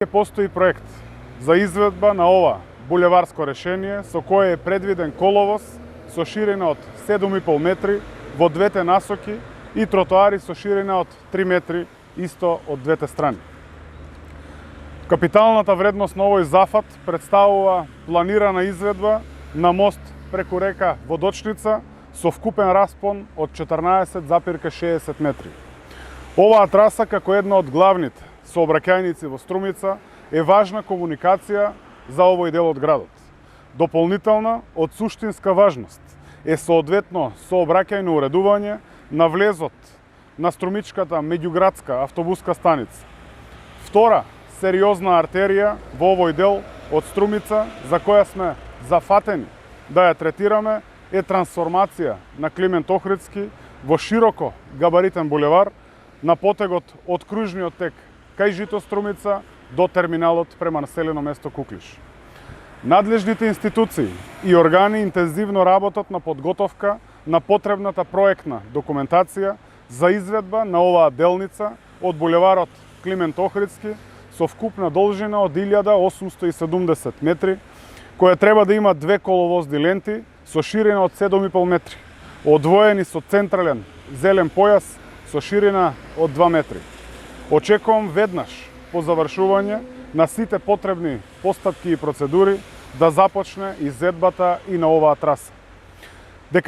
Постои проект за изведба на ова булеварско решение со кое е предвиден коловоз со ширина од 7,5 метри во двете насоки и тротоари со ширина од 3 метри исто од двете страни. Капиталната вредност на овој зафат представува планирана изведба на мост преку река Водочница со вкупен распон од 14,60 метри. Оваа траса, како една од главните сообраќајници во Струмица, е важна комуникација за овој дел од градот. Дополнителна, од суштинска важност, е соодветно сообраќајно уредување на влезот на Струмичката меѓуградска автобуска станица. Втора сериозна артерија во овој дел од Струмица, за која сме зафатени да ја третираме, е трансформација на Климент Охридски во широко габаритен булевар на потегот од кружниот тек кај Жито Струмица до терминалот према населено место Куклиш. Надлежните институции и органи интензивно работат на подготовка на потребната проектна документација за изведба на оваа делница од булеварот Климент Охридски со вкупна должина од 1870 метри, која треба да има две коловозни ленти со ширина од 7,5 метри, одвоени со централен зелен појас со ширина од 2 метри. Очекувам веднаш по завршување на сите потребни постапки и процедури да започне изведбата и на оваа траса.